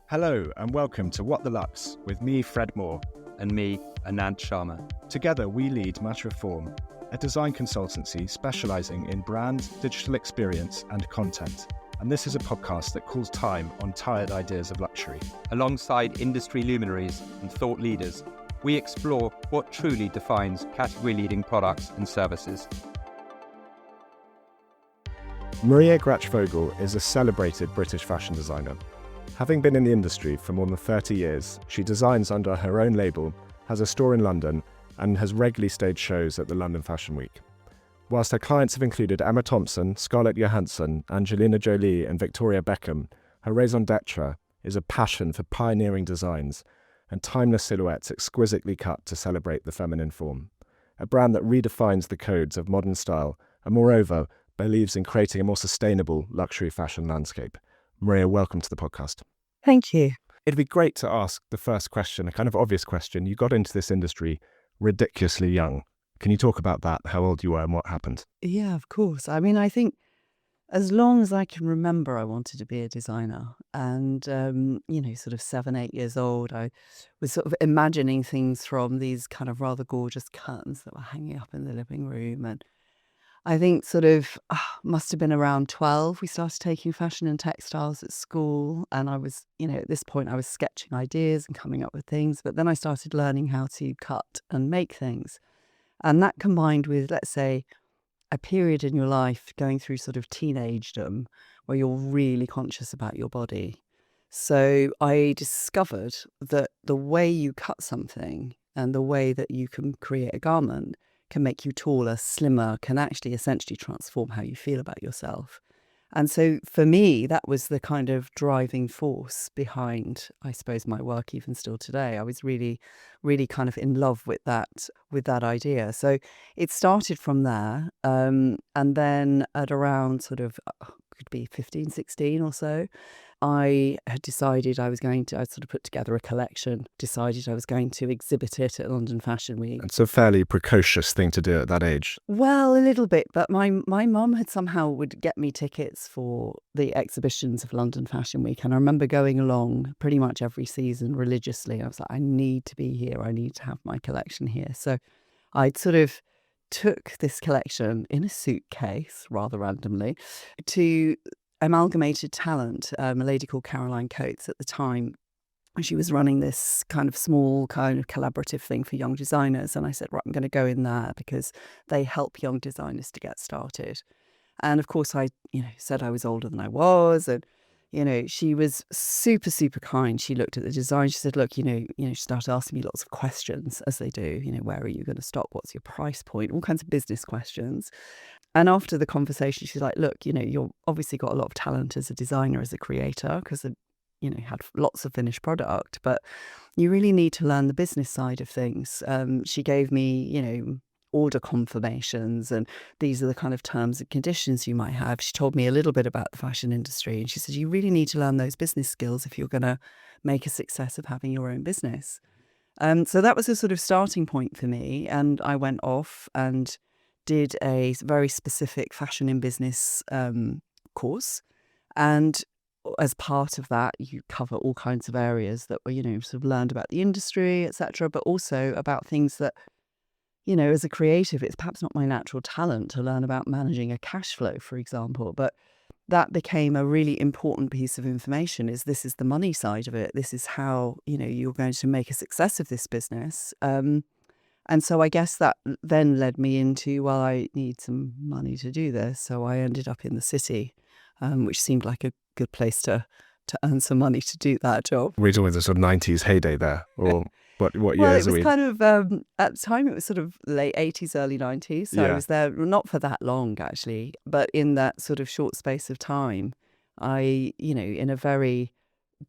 Hello and welcome to What the Lux with me, Fred Moore. And me, Anand Sharma. Together we lead Matter of Form, a design consultancy specialising in brand, digital experience and content. And this is a podcast that calls time on tired ideas of luxury. Alongside industry luminaries and thought leaders, we explore what truly defines category-leading products and services. Maria Grachvogel is a celebrated British fashion designer. Having been in the industry for more than 30 years, she designs under her own label, has a store in London, and has regularly staged shows at the London Fashion Week. Whilst her clients have included Emma Thompson, Scarlett Johansson, Angelina Jolie and Victoria Beckham, her raison d'etre is a passion for pioneering designs and timeless silhouettes exquisitely cut to celebrate the feminine form. A brand that redefines the codes of modern style and moreover believes in creating a more sustainable luxury fashion landscape. Maria, welcome to the podcast. Thank you. It'd be great to ask the first question, a kind of obvious question. You got into this industry ridiculously young. Can you talk about that, how old you were and what happened? Yeah, of course. I mean, I think as long as I can remember, I wanted to be a designer. And, sort of 7, 8 years old, I was sort of imagining things from these kind of rather gorgeous curtains that were hanging up in the living room. And I think must have been around 12, we started taking fashion and textiles at school. And I was, at this point, I was sketching ideas and coming up with things. But then I started learning how to cut and make things. And that combined with, let's say, a period in your life going through sort of teenagedom where you're really conscious about your body. So I discovered that the way you cut something and the way that you can create a garment can make you taller, slimmer, can actually essentially transform how you feel about yourself. And so for me, that was the kind of driving force behind, I suppose, my work even still today. I was really, really kind of in love with that idea. So it started from there. And then at around could be 15, 16 or so, I had decided I'd put together a collection, decided I was going to exhibit it at London Fashion Week. It's a fairly precocious thing to do at that age. Well, a little bit, but my mum had somehow would get me tickets for the exhibitions of London Fashion Week. And I remember going along pretty much every season religiously. I was like, I need to be here. I need to have my collection here. So I'd sort of took this collection in a suitcase, rather randomly, to Amalgamated Talent, a lady called Caroline Coates at the time. She was running this kind of small kind of collaborative thing for young designers. And I said, right, I'm going to go in there because they help young designers to get started. And of course, I, said I was older than I was. And, she was super, super kind. She looked at the design. She said, look, she started asking me lots of questions as they do. Where are you going to stop? What's your price point? All kinds of business questions. And after the conversation, she's like, look, you've obviously got a lot of talent as a designer, as a creator, because, had lots of finished product, but you really need to learn the business side of things. She gave me, order confirmations, and these are the kind of terms and conditions you might have. She told me a little bit about the fashion industry, and she said, you really need to learn those business skills if you're going to make a success of having your own business. So that was a sort of starting point for me. And I went off and did a very specific fashion in business course. And as part of that, you cover all kinds of areas that were, sort of learned about the industry, etc., but also about things that, as a creative, it's perhaps not my natural talent to learn about managing a cash flow, for example. But that became a really important piece of information. This is the money side of it. This is how, you're going to make a success of this business. And so I guess that then led me into, well, I need some money to do this. So I ended up in the city, which seemed like a good place to earn some money to do that job. We're talking the sort of 90s heyday there, or what years well, it are was we? kind of, at the time, it was sort of late 80s, early 90s. So I was there not for that long, actually, but in that sort of short space of time, I, in a very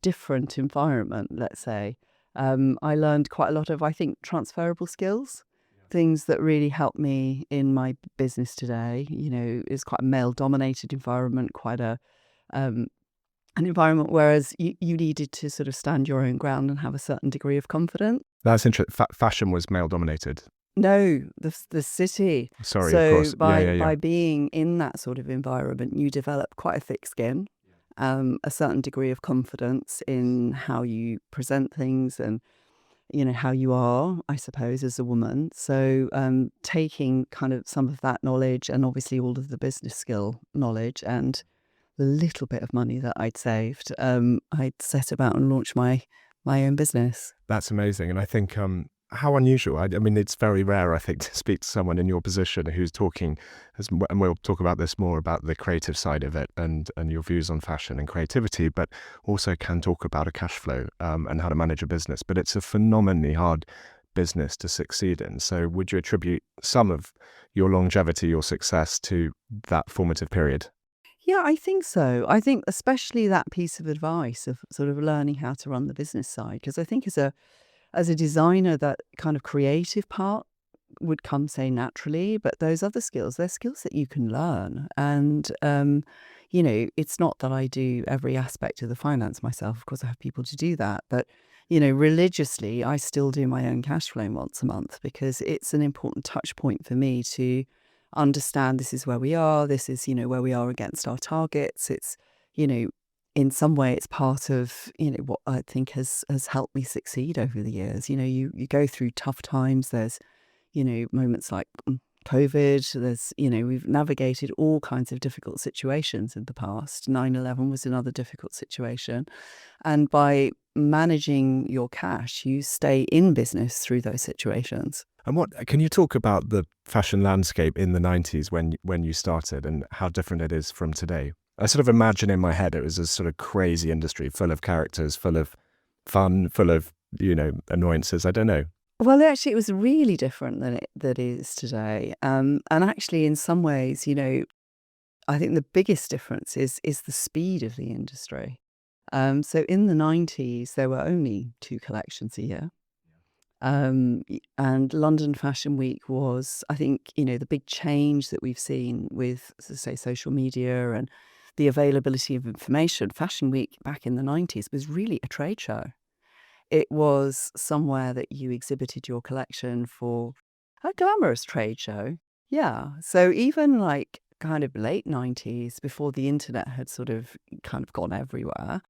different environment, let's say, I learned quite a lot of, I think, transferable skills, things that really helped me in my business today. It's quite a male-dominated environment, quite an environment whereas you needed to sort of stand your own ground and have a certain degree of confidence. That's interesting. Fashion was male-dominated. No, the city. Sorry, so of course. by being in that sort of environment, you develop quite a thick skin. a certain degree of confidence in how you present things and, how you are, I suppose, as a woman. So taking kind of some of that knowledge and obviously all of the business skill knowledge and the little bit of money that I'd saved, I'd set about and launch my own business. That's amazing. And I think how unusual. I mean, it's very rare, I think, to speak to someone in your position who's talking, and we'll talk about this more, about the creative side of it and your views on fashion and creativity, but also can talk about a cash flow and how to manage a business. But it's a phenomenally hard business to succeed in. So would you attribute some of your longevity, your success to that formative period? Yeah, I think so. I think especially that piece of advice of sort of learning how to run the business side, because I think as a designer, that kind of creative part would come, say, naturally, but those other skills, they're skills that you can learn. And it's not that I do every aspect of the finance myself. Of course, I have people to do that, but religiously, I still do my own cash flow once a month because it's an important touch point for me to understand this is where we are. This is, where we are against our targets. It's, in some way, it's part of, what I think has helped me succeed over the years. You go through tough times. There's, moments like COVID. There's, we've navigated all kinds of difficult situations in the past. 9/11 was another difficult situation. And by managing your cash, you stay in business through those situations. And what can you talk about the fashion landscape in the 90s when you started and how different it is from today? I sort of imagine in my head it was a sort of crazy industry full of characters, full of fun, full of, annoyances. I don't know. Well, actually, it was really different than it is today. And actually, in some ways, I think the biggest difference is the speed of the industry. So in the 90s, there were only 2 collections a year. And London Fashion Week was, I think, the big change that we've seen with, say, social media and the availability of information. Fashion Week back in the 90s was really a trade show. It was somewhere that you exhibited your collection for a glamorous trade show. Yeah. So even like kind of late 90s, before the internet had sort of kind of gone everywhere,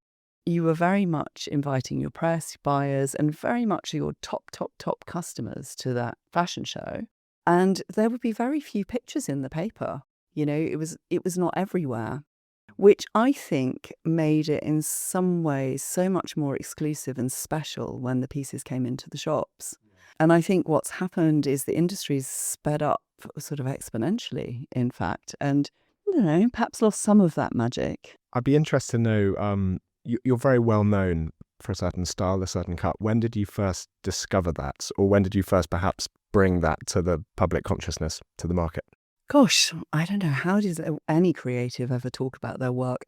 you were very much inviting your press, buyers, and very much your top customers to that fashion show. And there would be very few pictures in the paper. It was not everywhere, which I think made it in some ways so much more exclusive and special when the pieces came into the shops. And I think what's happened is the industry's sped up sort of exponentially, in fact, and, perhaps lost some of that magic. I'd be interested to know, you're very well known for a certain style, a certain cut. When did you first discover that? Or when did you first perhaps bring that to the public consciousness, to the market? Gosh, I don't know. How does any creative ever talk about their work?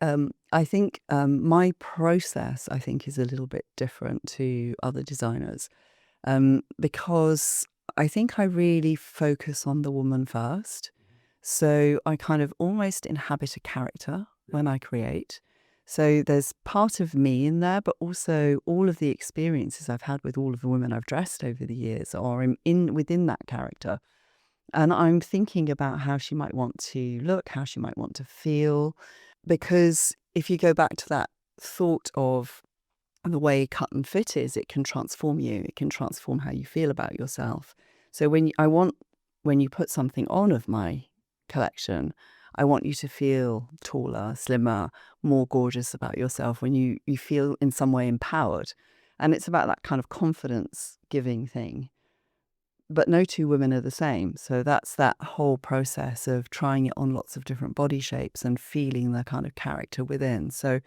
I think my process, I think, is a little bit different to other designers because I think I really focus on the woman first. So I kind of almost inhabit a character when I create. So there's part of me in there, but also all of the experiences I've had with all of the women I've dressed over the years are within that character. And I'm thinking about how she might want to look, how she might want to feel. Because if you go back to that thought of the way cut and fit is, it can transform you. It can transform how you feel about yourself. So when you put something on of my collection, I want you to feel taller, slimmer, more gorgeous about yourself when you feel in some way empowered. And it's about that kind of confidence giving thing. But no 2 women are the same. So that's that whole process of trying it on lots of different body shapes and feeling the kind of character within. So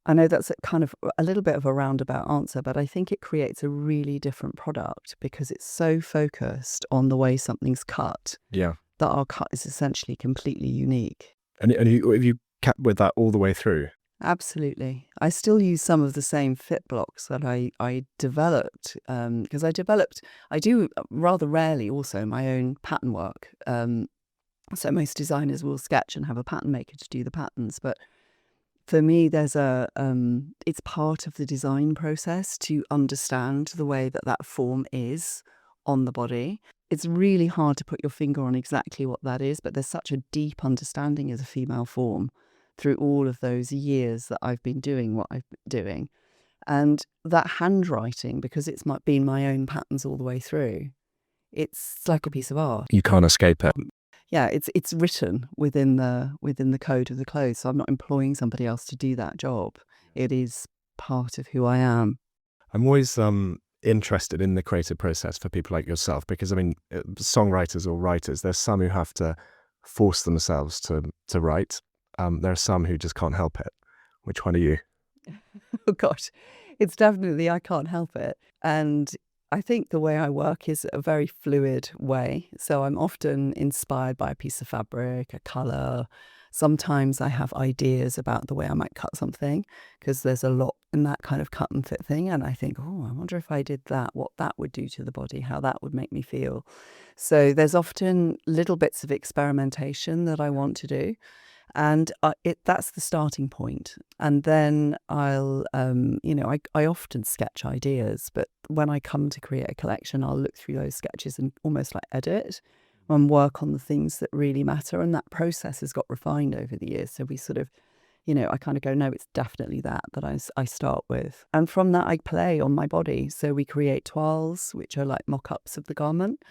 I know that's kind of a little bit of a roundabout answer, but I think it creates a really different product because it's so focused on the way something's cut. Yeah. That our cut is essentially completely unique. And have you kept with that all the way through? Absolutely. I still use some of the same fit blocks that I developed because I do rather rarely also my own pattern work. So most designers will sketch and have a pattern maker to do the patterns. But for me, it's part of the design process to understand the way that form is on the body. It's really hard to put your finger on exactly what that is, but there's such a deep understanding as a female form through all of those years that I've been doing what I've been doing. And that handwriting, because been my own patterns all the way through, it's like a piece of art. You can't escape it. Yeah, it's written within the code of the clothes. So I'm not employing somebody else to do that job. It is part of who I am. I'm always interested in the creative process for people like yourself, because I mean, songwriters or writers, there's some who have to force themselves to write. There are some who just can't help it. Which one are you? Oh gosh, it's definitely I can't help it. And I think the way I work is a very fluid way. So I'm often inspired by a piece of fabric, a color. Sometimes I have ideas about the way I might cut something, because there's a lot in that kind of cut and fit thing. And I think, oh, I wonder if I did that, what that would do to the body, how that would make me feel. So there's often little bits of experimentation that I want to do. And that's the starting point. And then I'll, I often sketch ideas, but when I come to create a collection, I'll look through those sketches and almost like edit and work on the things that really matter. And that process has got refined over the years. So we sort of, I kind of go, no, it's definitely that I start with. And from that, I play on my body. So we create toiles, which are like mock-ups of the garment.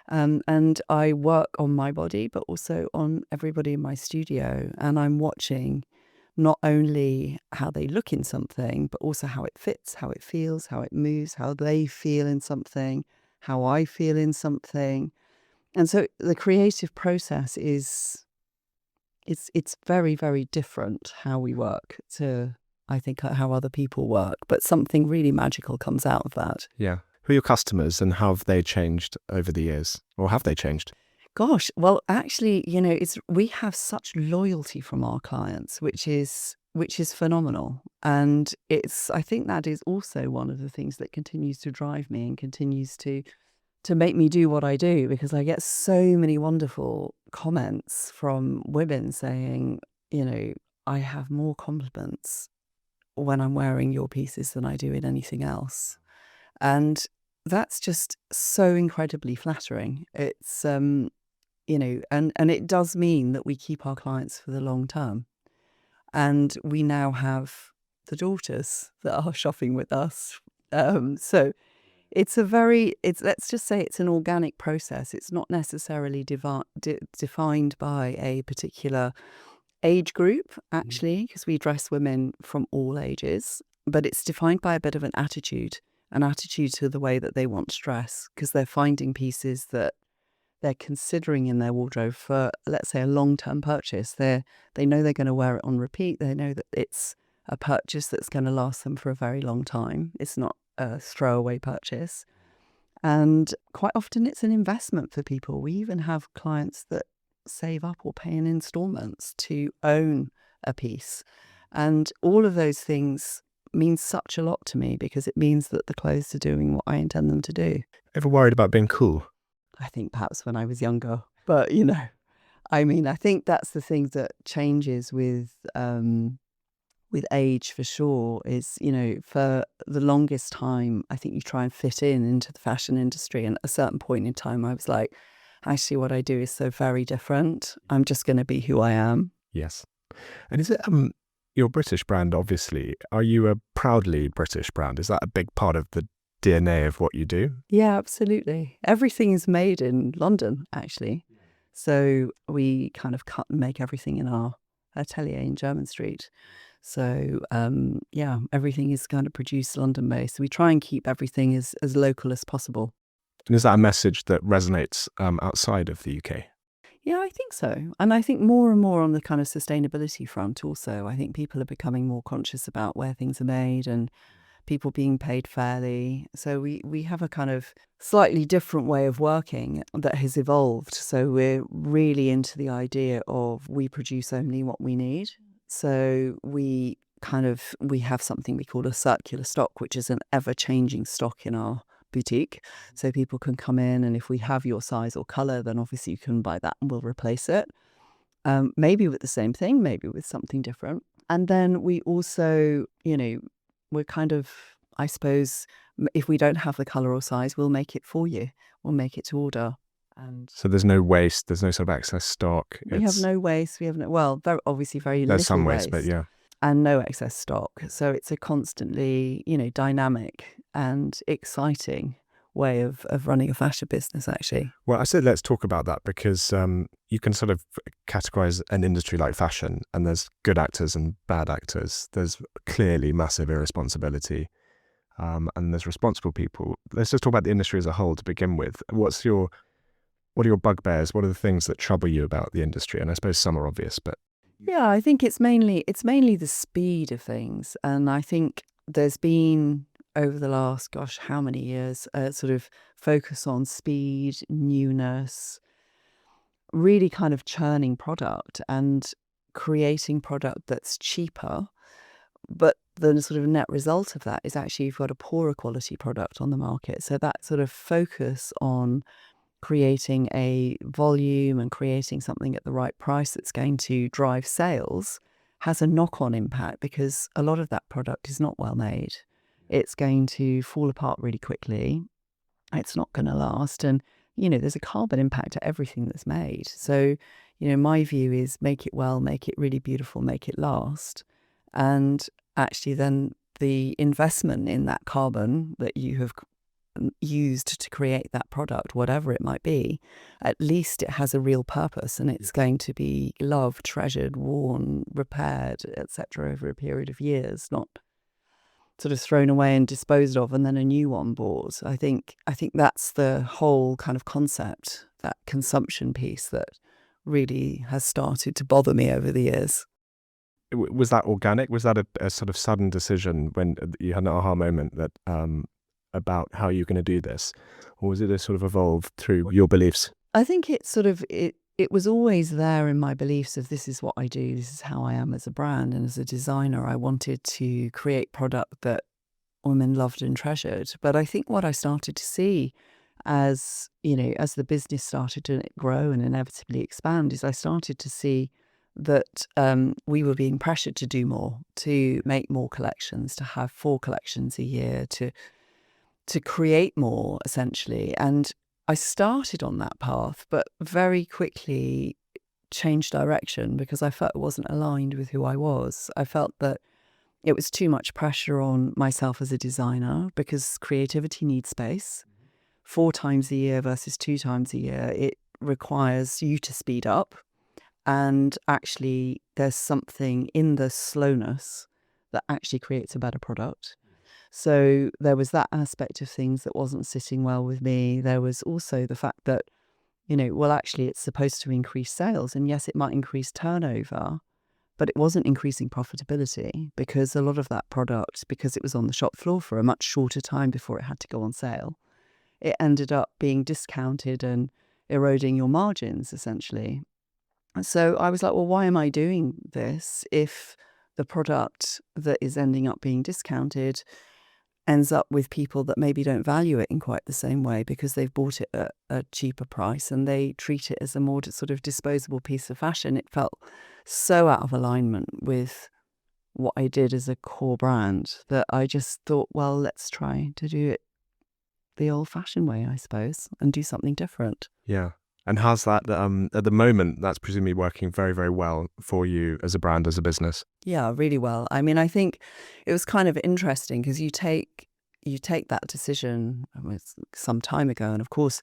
And I work on my body, but also on everybody in my studio. And I'm watching not only how they look in something, but also how it fits, how it feels, how it moves, how they feel in something, how I feel in something. And so the creative process it's very, very different how we work to, I think, how other people work. But something really magical comes out of that. Yeah. Who are your customers and how have they changed over the years? Or have they changed? Gosh, well, actually, we have such loyalty from our clients, which is phenomenal. And I think that is also one of the things that continues to drive me and continues to make me do what I do, because I get so many wonderful comments from women saying, I have more compliments when I'm wearing your pieces than I do in anything else. And that's just so incredibly flattering. It's, and it does mean that we keep our clients for the long term. And we now have the daughters that are shopping with us. So let's just say it's an organic process. It's not necessarily defined by a particular age group, actually, because we dress women from all ages, but it's defined by a bit of an attitude to the way that they want to dress, because they're finding pieces that they're considering in their wardrobe for, let's say, a long-term purchase. They know they're going to wear it on repeat. They know that it's a purchase that's going to last them for a very long time. It's not a throwaway purchase. And quite often it's an investment for people. We even have clients that save up or pay in installments to own a piece. And all of those things means such a lot to me, because it means that the clothes are doing what I intend them to do. Ever worried about being cool? I think perhaps when I was younger, but I think that's the thing that changes with age for sure. Is, for the longest time, I think you try and fit into the fashion industry, and at a certain point in time I was like, actually what I do is so very different. I'm just going to be who I am. Yes. And is it your British brand, obviously? Are you a proudly British brand? Is that a big part of the DNA of what you do? Yeah, absolutely. Everything is made in London, actually. So we kind of cut and make everything in our atelier in Jermyn Street. So everything is kind of produced London-based. So we try and keep everything as local as possible. And is that a message that resonates outside of the UK? Yeah, I think so. And I think more and more on the kind of sustainability front also. I think people are becoming more conscious about where things are made and people being paid fairly. So we have a kind of slightly different way of working that has evolved. So we're really into the idea of we produce only what we need. So we have something we call a circular stock, which is an ever-changing stock in our boutique. So people can come in, and if we have your size or color, then obviously you can buy that and we'll replace it. Maybe with the same thing, maybe with something different. And then we also, we're kind of, I suppose, if we don't have the color or size, we'll make it for you. We'll make it to order. And So there's no waste, there's no sort of excess stock. we have no waste. We have no, well, obviously very There's little some waste, but waste yeah. and no excess stock. So it's a constantly, dynamic and exciting way of running a fashion business, actually. Well, I said let's talk about that because you can sort of categorize an industry like fashion, and there's good actors and bad actors. There's clearly massive irresponsibility, and there's responsible people. Let's just talk about the industry as a whole to begin with. What are your bugbears? What are the things that trouble you about the industry? And I suppose some are obvious, but Yeah, I think it's mainly the speed of things, and I think there's been over the last, gosh, how many years, sort of focus on speed, newness, really kind of churning product and creating product that's cheaper. But the sort of net result of that is actually you've got a poorer quality product on the market. So that sort of focus on creating a volume and creating something at the right price that's going to drive sales has a knock-on impact because a lot of that product is not well made. It's going to fall apart really quickly. It's not going to last. And, there's a carbon impact to everything that's made. So, my view is make it well, make it really beautiful, make it last. And actually then the investment in that carbon that you have used to create that product, whatever it might be, at least it has a real purpose and it's going to be loved, treasured, worn, repaired, etc. over a period of years, not sort of thrown away and disposed of and then a new one bought. I think that's the whole kind of concept, that consumption piece that really has started to bother me over the years. was that organic? Was that a sort of sudden decision when you had an aha moment that about how you're going to do this, or was it a sort of evolved through your beliefs? I think it sort of it was always there in my beliefs of this is what I do, this is how I am as a brand and as a designer. I wanted to create product that women loved and treasured. But I think what I started to see as the business started to grow and inevitably expand is I started to see that we were being pressured to do more, to make more collections, to have 4 collections a year, to create more, essentially. And I started on that path, but very quickly changed direction because I felt it wasn't aligned with who I was. I felt that it was too much pressure on myself as a designer because creativity needs space. 4 times a year versus 2 times a year, it requires you to speed up. And actually, there's something in the slowness that actually creates a better product. So there was that aspect of things that wasn't sitting well with me. There was also the fact that, well, actually, it's supposed to increase sales. And yes, it might increase turnover, but it wasn't increasing profitability because a lot of that product, because it was on the shop floor for a much shorter time before it had to go on sale, it ended up being discounted and eroding your margins, essentially. So I was like, well, why am I doing this if the product that is ending up being discounted ends up with people that maybe don't value it in quite the same way because they've bought it at a cheaper price and they treat it as a more sort of disposable piece of fashion. It felt so out of alignment with what I did as a core brand that I just thought, well, let's try to do it the old-fashioned way, I suppose, and do something different. Yeah. And how's that at the moment? That's presumably working very, very well for you as a brand, as a business. Yeah, really well. I mean, I think it was kind of interesting because you take that decision some time ago, and of course,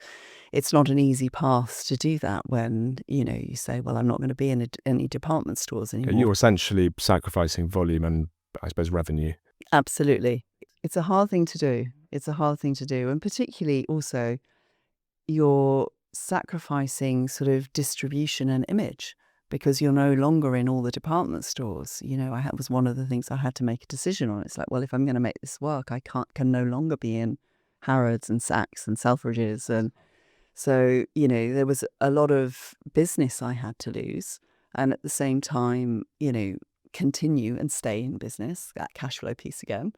it's not an easy path to do that when you say, "Well, I'm not going to be in any department stores anymore." You're essentially sacrificing volume and, I suppose, revenue. Absolutely, it's a hard thing to do. It's a hard thing to do, and particularly also you're sacrificing sort of distribution and image because you're no longer in all the department stores. Was one of the things I had to make a decision on. It's like, well, if I'm going to make this work, I can no longer be in Harrods and Saks and Selfridges. And so, there was a lot of business I had to lose. And at the same time, continue and stay in business, that cash flow piece again.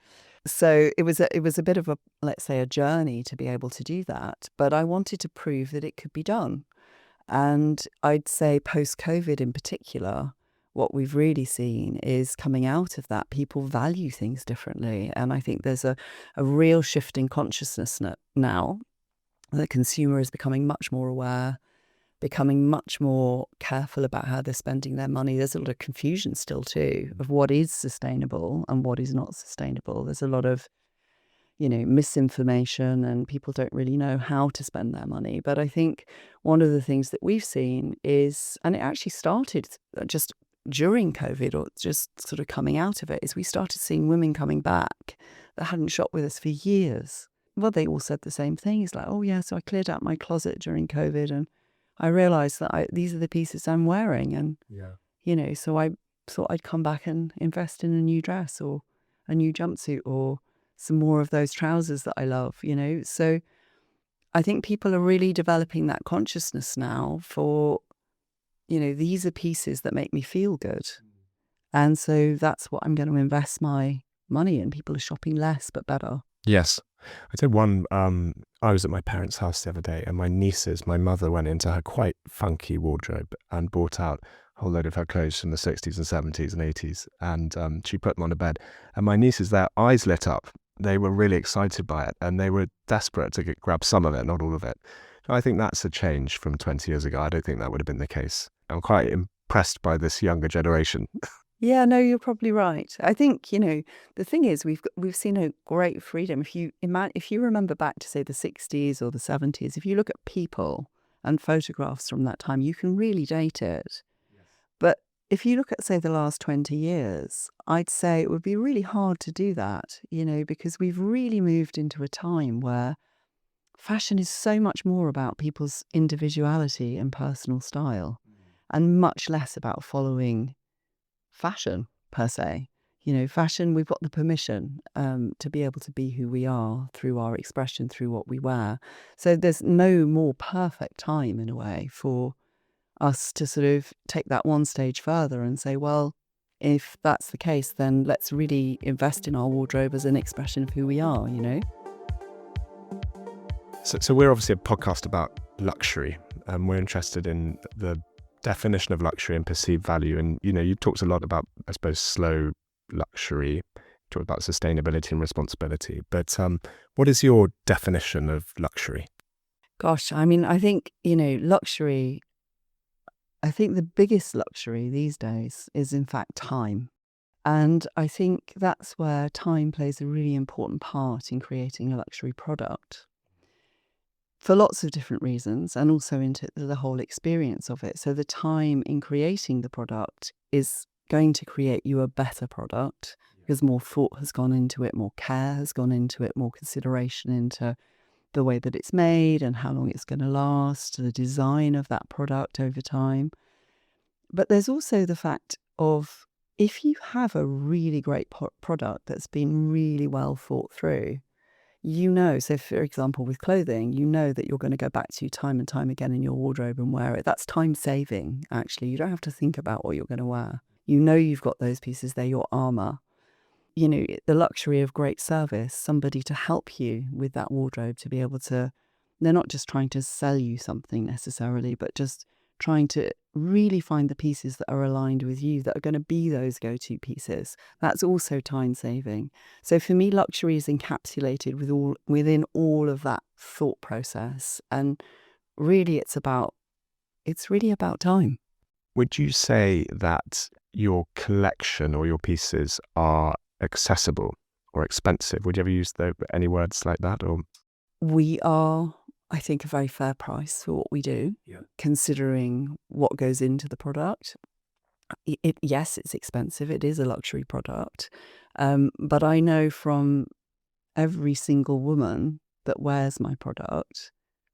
So it was a bit of a, let's say, a journey to be able to do that. But I wanted to prove that it could be done. And I'd say post-COVID in particular, what we've really seen is coming out of that, people value things differently. And I think there's a real shift in consciousness now The consumer is becoming much more aware, becoming much more careful about how they're spending their money. There's a lot of confusion still too of what is sustainable and what is not sustainable. There's a lot of, misinformation, and people don't really know how to spend their money. But I think one of the things that we've seen is, and it actually started just during COVID, or just sort of coming out of it, is we started seeing women coming back that hadn't shopped with us for years. Well, they all said the same thing. It's like, oh yeah, so I cleared out my closet during COVID and I realised that these are the pieces I'm wearing. And, so I thought I'd come back and invest in a new dress or a new jumpsuit or some more of those trousers that I love, So I think people are really developing that consciousness now for, these are pieces that make me feel good. And so that's what I'm going to invest my money in. People are shopping less but better. Yes. I did one, I was at my parents' house the other day, and my mother went into her quite funky wardrobe and bought out a whole load of her clothes from the 60s and 70s and 80s, and she put them on a bed. And my nieces, their eyes lit up. They were really excited by it, and they were desperate to grab some of it, not all of it. So I think that's a change from 20 years ago. I don't think that would have been the case. I'm quite impressed by this younger generation. Yeah, no, you're probably right. I think, the thing is, we've seen a great freedom. If you remember back to, say, the 60s or the 70s, if you look at people and photographs from that time, you can really date it. Yes. But if you look at, say, the last 20 years, I'd say it would be really hard to do that, because we've really moved into a time where fashion is so much more about people's individuality and personal style, and much less about following fashion per se. Fashion, we've got the permission to be able to be who we are through our expression, through what we wear. So there's no more perfect time, in a way, for us to sort of take that one stage further and say, well, if that's the case, then let's really invest in our wardrobe as an expression of who we are, So we're obviously a podcast about luxury, and we're interested in the definition of luxury and perceived value. And, you talked a lot about, I suppose, slow luxury, you talked about sustainability and responsibility. But what is your definition of luxury? Gosh, I think, luxury, I think the biggest luxury these days is, in fact, time. And I think that's where time plays a really important part in creating a luxury product, for lots of different reasons, and also into the whole experience of it. So the time in creating the product is going to create you a better product, because more thought has gone into it, more care has gone into it, more consideration into the way that it's made and how long it's going to last, the design of that product over time. But there's also the fact of, if you have a really great product that's been really well thought through, so for example, with clothing, that you're going to go back to time and time again in your wardrobe and wear it. That's time saving, actually. You don't have to think about what you're going to wear. You've got those pieces, they're your armor. The luxury of great service, somebody to help you with that wardrobe, to be able to, they're not just trying to sell you something necessarily, but just trying to really find the pieces that are aligned with you, that are going to be those go-to pieces. That's also time saving. So for me, luxury is encapsulated within all of that thought process. And really it's really about time. Would you say that your collection or your pieces are accessible or expensive? Would you ever use any words like that? Or we are, I think, a very fair price for what we do, considering what goes into the product. Yes, it's expensive. It is a luxury product. But I know from every single woman that wears my product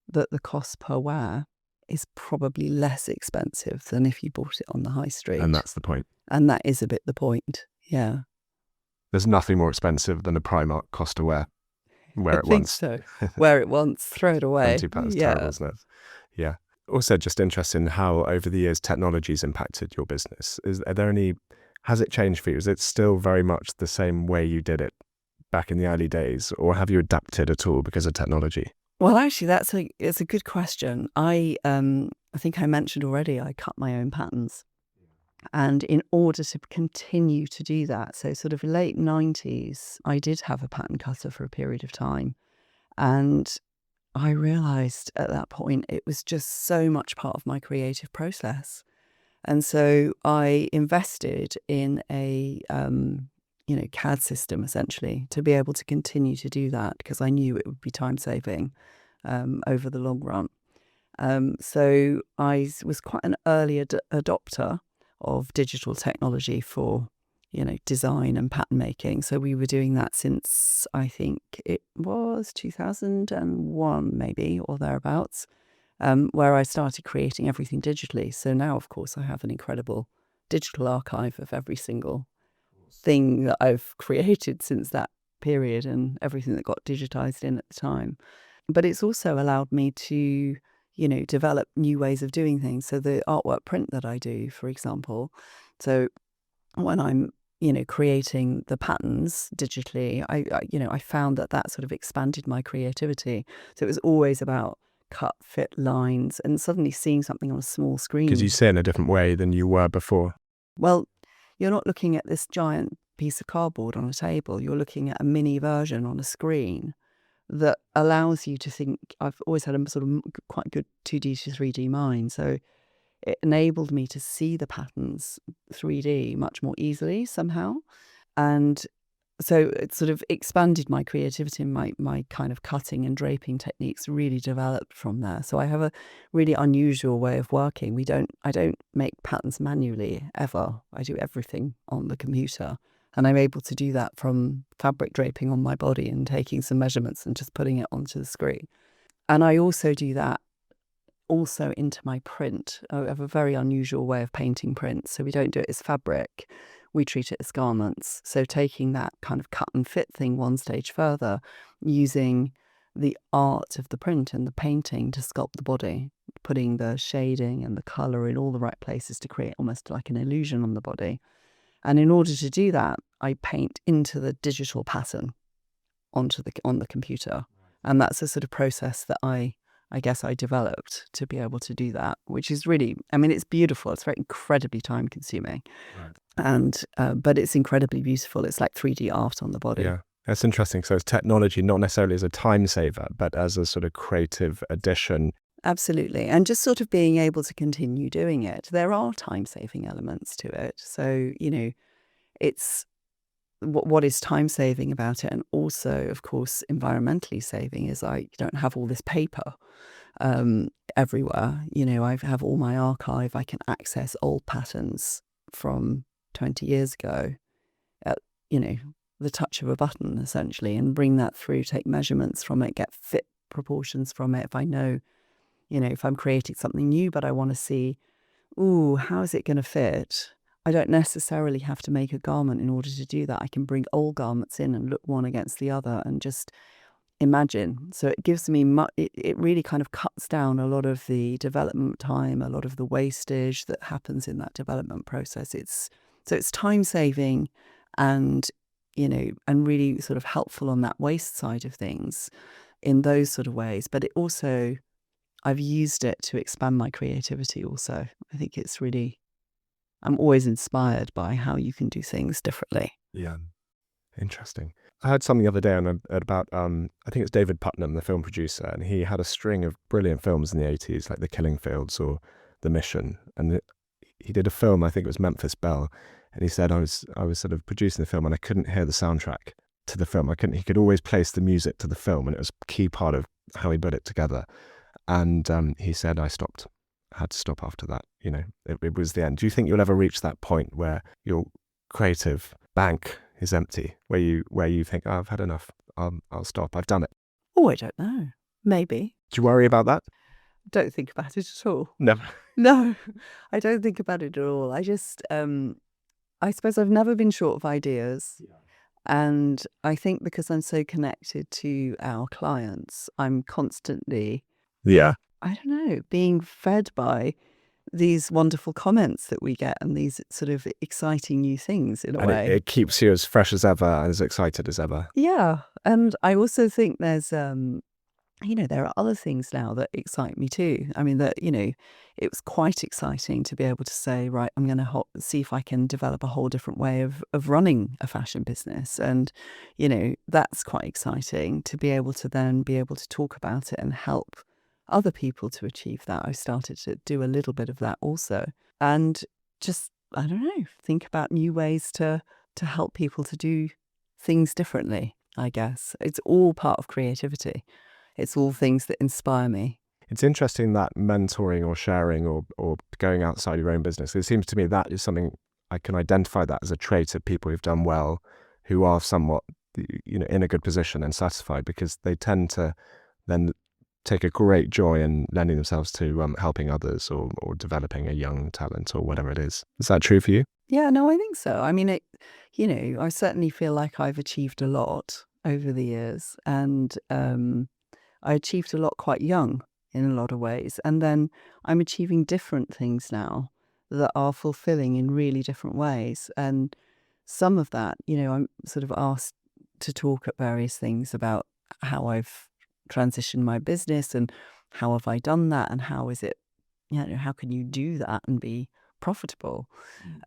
that the cost per wear is probably less expensive than if you bought it on the high street. And that's the point. And that is a bit the point, yeah. There's nothing more expensive than a Primark cost to wear. Wear it once. I think so. Wear it once, throw it away. £20 is terrible, isn't it? Yeah. Also, just interested in how over the years technology's impacted your business. Has it changed for you? Is it still very much the same way you did it back in the early days, or have you adapted at all because of technology? Well, actually, it's a good question. I think I mentioned already, I cut my own patterns. And in order to continue to do that, so sort of late 90s, I did have a pattern cutter for a period of time. And I realised at that point it was just so much part of my creative process. And so I invested in a CAD system essentially to be able to continue to do that, because I knew it would be time saving over the long run. So I was quite an early adopter of digital technology for design and pattern making. So we were doing that since, I think it was 2001 maybe, or thereabouts, where I started creating everything digitally. So now, of course, I have an incredible digital archive of every single thing that I've created since that period and everything that got digitized in at the time. But it's also allowed me to develop new ways of doing things. So the artwork print that I do, for example, so when I'm creating the patterns digitally, I found that sort of expanded my creativity. So it was always about cut, fit, lines, and suddenly seeing something on a small screen. Because you see it in a different way than you were before. Well, you're not looking at this giant piece of cardboard on a table. You're looking at a mini version on a screen that allows you to think. I've always had a sort of quite good 2D to 3D mind. So it enabled me to see the patterns 3D much more easily somehow. And so it sort of expanded my creativity, and my kind of cutting and draping techniques really developed from there. So I have a really unusual way of working. I don't make patterns manually ever. I do everything on the computer. And I'm able to do that from fabric draping on my body and taking some measurements and just putting it onto the screen. And I also do that also into my print. I have a very unusual way of painting prints. So we don't do it as fabric. We treat it as garments. So taking that kind of cut and fit thing one stage further, using the art of the print and the painting to sculpt the body, putting the shading and the colour in all the right places to create almost like an illusion on the body. And in order to do that, I paint into the digital pattern on the computer. And that's a sort of process that I guess I developed to be able to do that, which is really, it's beautiful. It's very incredibly time consuming. Right. And but it's incredibly beautiful. It's like 3D art on the body. Yeah, that's interesting. So it's technology not necessarily as a time saver, but as a sort of creative addition. Absolutely. And just sort of being able to continue doing it. There are time saving elements to it. So, it's what is time saving about it. And also, of course, environmentally saving is you don't have all this paper everywhere. I have all my archive. I can access old patterns from 20 years ago at, the touch of a button, essentially, and bring that through, take measurements from it, get fit proportions from it. If I know, if I'm creating something new, but I want to see, how is it going to fit? I don't necessarily have to make a garment in order to do that. I can bring old garments in and look one against the other and just imagine. So it gives me it really kind of cuts down a lot of the development time, a lot of the wastage that happens in that development process. It's time saving and and really sort of helpful on that waste side of things in those sort of ways. But it also, I've used it to expand my creativity also. I think it's really, I'm always inspired by how you can do things differently. Yeah. Interesting. I heard something the other day about, I think it's David Putnam, the film producer, and he had a string of brilliant films in the 80s, like The Killing Fields or The Mission. And he did a film, I think it was Memphis Belle, and he said, I was sort of producing the film and I couldn't hear the soundtrack to the film. He could always place the music to the film, and it was a key part of how he put it together. And he said, I had to stop after that. It was the end. Do you think you'll ever reach that point where your creative bank is empty, where you think, I've had enough, I'll stop, I've done it? Oh, I don't know. Maybe. Do you worry about that? Don't think about it at all. Never. No, I don't think about it at all. I just, I suppose I've never been short of ideas. Yeah. And I think because I'm so connected to our clients, I'm constantly, I don't know, being fed by these wonderful comments that we get and these sort of exciting new things in a way. It keeps you as fresh as ever and as excited as ever. Yeah. And I also think there's there are other things now that excite me too. I mean, it was quite exciting to be able to say, right, I'm going to see if I can develop a whole different way of running a fashion business. And, that's quite exciting to be able to then be able to talk about it and help other people to achieve that. I started to do a little bit of that also. And just, I don't know, think about new ways to help people to do things differently, I guess. It's all part of creativity. It's all things that inspire me. It's interesting that mentoring or sharing or going outside your own business, it seems to me that is something I can identify that as a trait of people who've done well, who are somewhat, in a good position and satisfied, because they tend to then take a great joy in lending themselves to helping others or developing a young talent or whatever it is. Is that true for you? Yeah, no, I think so. I mean, I certainly feel like I've achieved a lot over the years, and I achieved a lot quite young in a lot of ways. And then I'm achieving different things now that are fulfilling in really different ways. And some of that, I'm sort of asked to talk at various things about how I've transitioned my business and how have I done that and how is it, how can you do that and be profitable?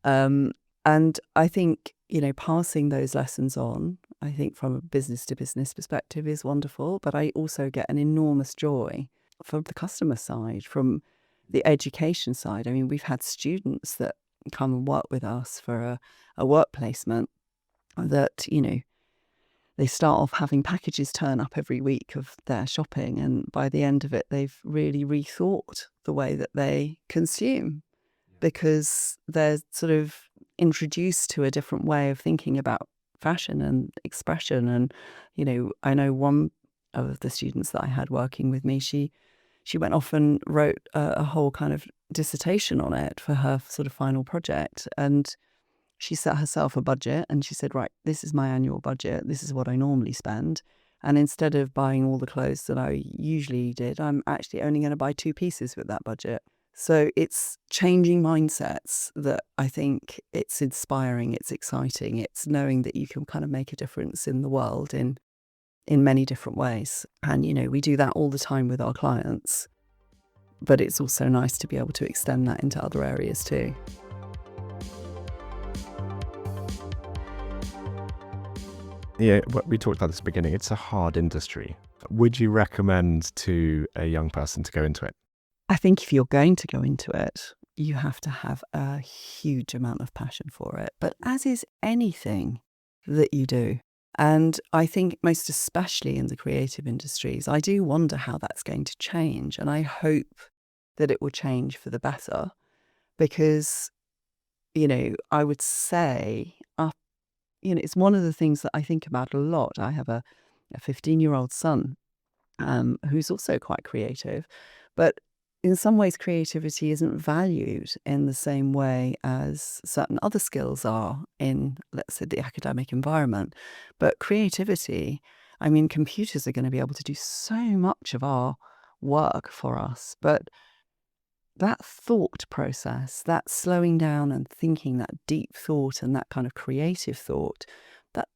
And I think, passing those lessons on, I think from a business to business perspective is wonderful, but I also get an enormous joy from the customer side, from the education side. I mean, we've had students that come and work with us for a work placement that, they start off having packages turn up every week of their shopping. And by the end of it, they've really rethought the way that they consume because they're sort of introduced to a different way of thinking about fashion and expression. And, I know one of the students that I had working with me, she went off and wrote a whole kind of dissertation on it for her sort of final project. And she set herself a budget and she said, right, this is my annual budget. This is what I normally spend. And instead of buying all the clothes that I usually did, I'm actually only going to buy 2 pieces with that budget. So it's changing mindsets that I think it's inspiring, it's exciting, it's knowing that you can kind of make a difference in the world in many different ways. And, we do that all the time with our clients, but it's also nice to be able to extend that into other areas too. Yeah, we talked about this at the beginning. It's a hard industry. Would you recommend to a young person to go into it? I think if you're going to go into it, you have to have a huge amount of passion for it. But as is anything that you do, and I think most especially in the creative industries, I do wonder how that's going to change. And I hope that it will change for the better because, I would say it's one of the things that I think about a lot. I have a 15-year-old son who's also quite creative, but in some ways creativity isn't valued in the same way as certain other skills are in, let's say, the academic environment. But creativity, I mean, computers are going to be able to do so much of our work for us, but that thought process, that slowing down and thinking, that deep thought and that kind of creative thought, that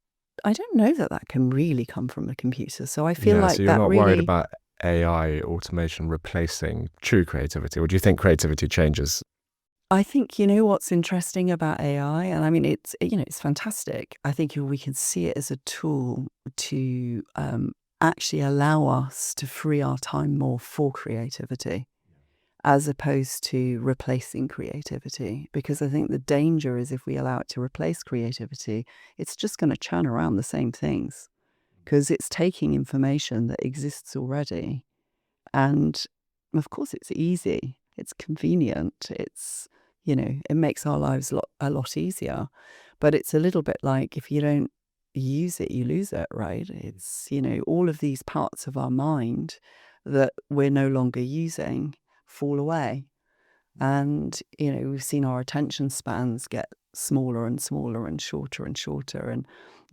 I don't know that can really come from a computer. So I feel like so you're that not really worried about AI automation replacing true creativity, or do you think creativity changes? I think, what's interesting about AI, and I mean, it's fantastic. I think we can see it as a tool to actually allow us to free our time more for creativity, as opposed to replacing creativity. Because I think the danger is if we allow it to replace creativity, it's just going to churn around the same things because it's taking information that exists already. And of course, it's easy, it's convenient, it makes our lives a lot easier. But it's a little bit like if you don't use it, you lose it, right? It's, all of these parts of our mind that we're no longer using fall away. And, we've seen our attention spans get smaller and smaller and shorter and shorter. And,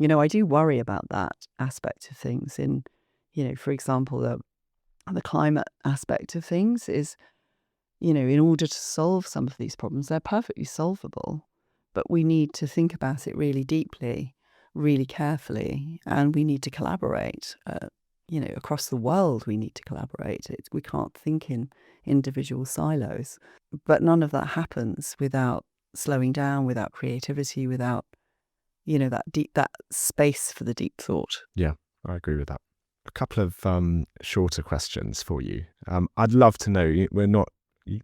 I do worry about that aspect of things in, for example, the climate aspect of things is, in order to solve some of these problems, they're perfectly solvable, but we need to think about it really deeply, really carefully, and we need to collaborate, across the world we need to collaborate. We can't think in individual silos. But none of that happens without slowing down, without creativity, without, that space for the deep thought. Yeah, I agree with that. A couple of shorter questions for you. I'd love to know, you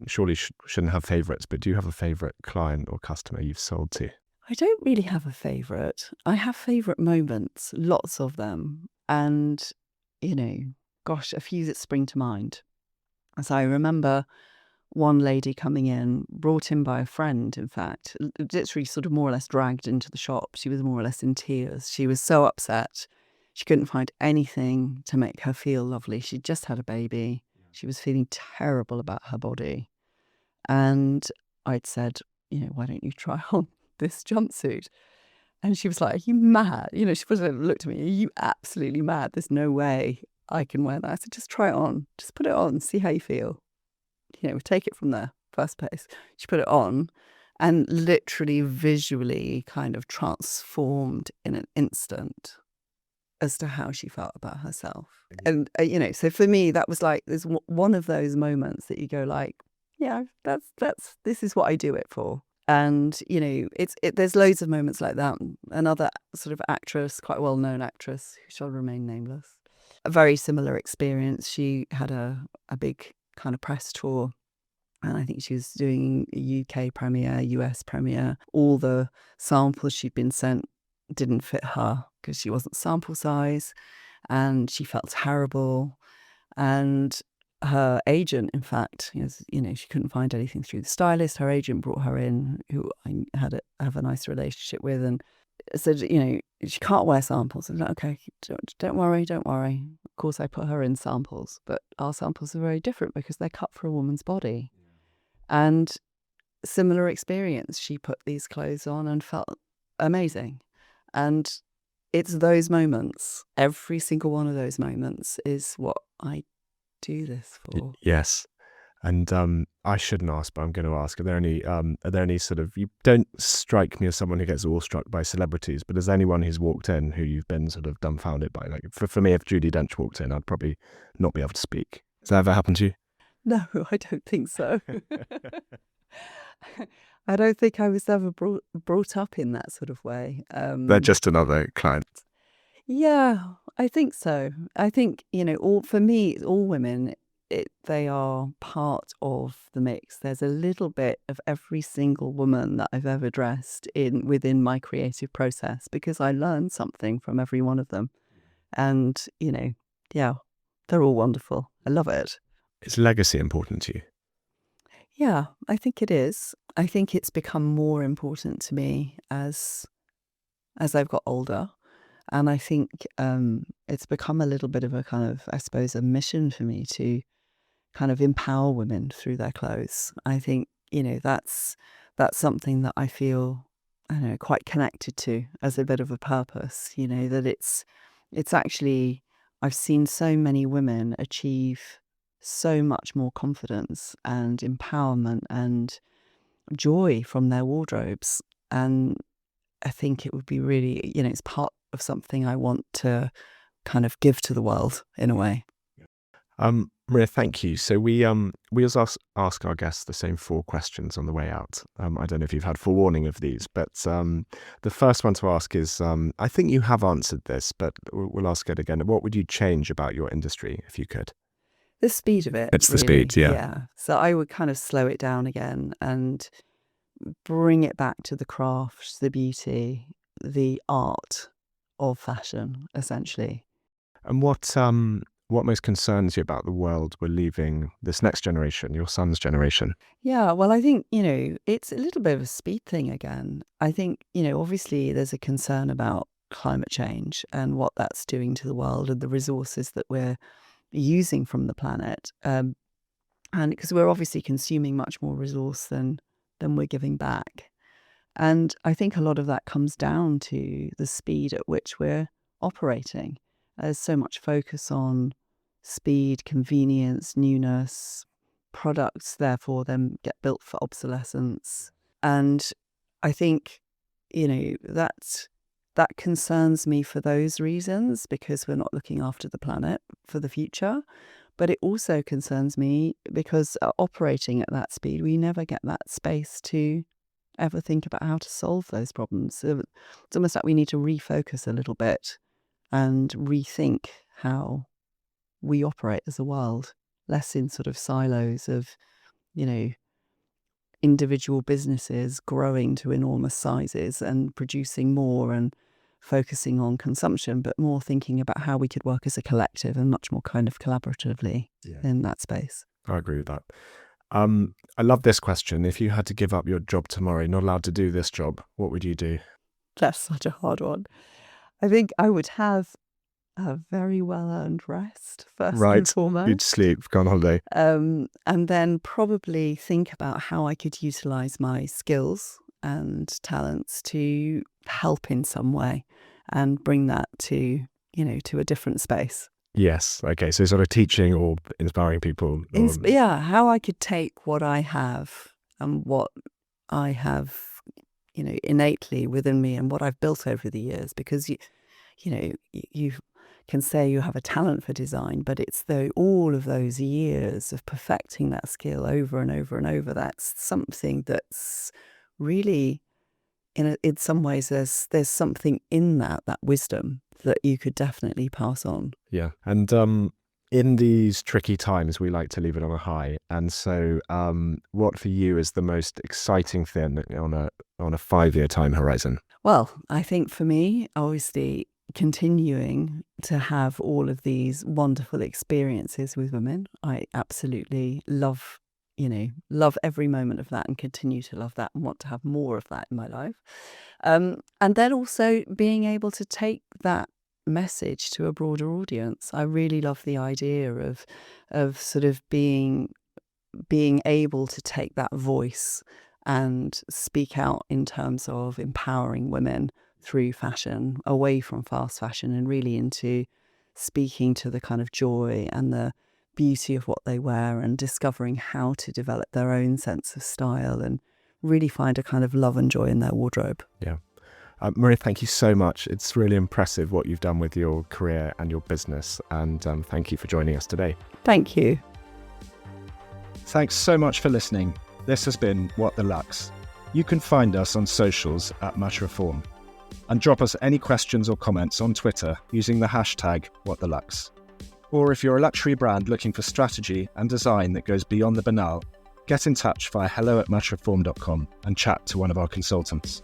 surely shouldn't have favourites, but do you have a favourite client or customer you've sold to? I don't really have a favourite. I have favourite moments, lots of them. And, gosh, a few that spring to mind. So I remember one lady coming in, brought in by a friend, in fact, literally sort of more or less dragged into the shop. She was more or less in tears. She was so upset. She couldn't find anything to make her feel lovely. She'd just had a baby. She was feeling terrible about her body. And I'd said, why don't you try on this jumpsuit? And she was like, are you mad? She looked at me, are you absolutely mad? There's no way I can wear that. I said, just try it on. Just put it on, see how you feel. Take it from there, first place. She put it on and literally visually kind of transformed in an instant as to how she felt about herself. And, so for me, that was like, there's one of those moments that you go like, yeah, this is what I do it for. And, there's loads of moments like that. Another sort of actress, quite a well-known actress, who shall remain nameless, a very similar experience. She had a big kind of press tour, and I think she was doing a UK premiere, US premiere. All the samples she'd been sent didn't fit her because she wasn't sample size, and she felt terrible. And her agent, in fact, she couldn't find anything through the stylist. Her agent brought her in, who I have a nice relationship with, and said, she can't wear samples. I was like, okay, don't worry. Of course, I put her in samples, but our samples are very different because they're cut for a woman's body. And similar experience, she put these clothes on and felt amazing. And it's those moments, every single one of those moments is what I do this for. Yes. And I shouldn't ask, but I'm going to ask, are there any sort of, you don't strike me as someone who gets awestruck by celebrities, but is there anyone who's walked in who you've been sort of dumbfounded by? Like for me, if Judi Dench walked in, I'd probably not be able to speak. Has that ever happened to you? No, I don't think so. I don't think I was ever brought up in that sort of way. They're just another client. Yeah, I think so. I think, for me, all women, they are part of the mix. There's a little bit of every single woman that I've ever dressed within my creative process, because I learned something from every one of them. And, yeah, they're all wonderful. I love it. Is legacy important to you? Yeah, I think it is. I think it's become more important to me as I've got older. And I think it's become a little bit of a kind of, I suppose, a mission for me to kind of empower women through their clothes. I think, that's something that I feel, I don't know, quite connected to as a bit of a purpose, that it's actually, I've seen so many women achieve so much more confidence and empowerment and joy from their wardrobes. And I think it would be really, it's part of something I want to kind of give to the world in a way. Maria, thank you. So we always ask our guests the same 4 questions on the way out. I don't know if you've had forewarning of these, but the first one to ask is, I think you have answered this, but we'll ask it again. What would you change about your industry if you could? The speed of it. It's the really. speed, yeah. So I would kind of slow it down again and bring it back to the craft, the beauty, the art of fashion, essentially. And what most concerns you about the world we're leaving this next generation, your son's generation? Yeah, well, I think, it's a little bit of a speed thing again. I think, obviously there's a concern about climate change and what that's doing to the world and the resources that we're using from the planet. And because we're obviously consuming much more resource than we're giving back. And I think a lot of that comes down to the speed at which we're operating. There's so much focus on speed, convenience, newness, products, therefore, then get built for obsolescence. And I think, that that concerns me for those reasons, because we're not looking after the planet for the future. But it also concerns me because operating at that speed, we never get that space to ever think about how to solve those problems. So it's almost like we need to refocus a little bit and rethink how we operate as a world, less in sort of silos of, individual businesses growing to enormous sizes and producing more and focusing on consumption, but more thinking about how we could work as a collective and much more kind of collaboratively in that space. I agree with that. I love this question. If you had to give up your job tomorrow, not allowed to do this job, what would you do? That's such a hard one. I think I would have a very well-earned rest, first and foremost. You'd sleep, go on holiday. And then probably think about how I could utilize my skills and talents to help in some way and bring that to a different space. Yes. Okay. So sort of teaching or inspiring people. How I could take what I have and what I have, innately within me and what I've built over the years, because you can say you have a talent for design, but it's all of those years of perfecting that skill over and over and over. That's something that's really, in some ways, there's something in that wisdom that you could definitely pass on. Yeah. And in these tricky times, we like to leave it on a high. And so what for you is the most exciting thing on a 5-year time horizon? Well, I think for me, obviously, continuing to have all of these wonderful experiences with women. I absolutely love every moment of that and continue to love that and want to have more of that in my life. And then also being able to take that message to a broader audience. I really love the idea of sort of being able to take that voice and speak out in terms of empowering women through fashion, away from fast fashion and really into speaking to the kind of joy and the beauty of what they wear and discovering how to develop their own sense of style and really find a kind of love and joy in their wardrobe. Yeah. Maria, thank you so much. It's really impressive what you've done with your career and your business. And thank you for joining us today. Thank you. Thanks so much for listening. This has been What the Lux. You can find us on socials at Much Reform. And drop us any questions or comments on Twitter using the hashtag #WhatTheLux. Or if you're a luxury brand looking for strategy and design that goes beyond the banal, get in touch via hello@muchreform.com and chat to one of our consultants.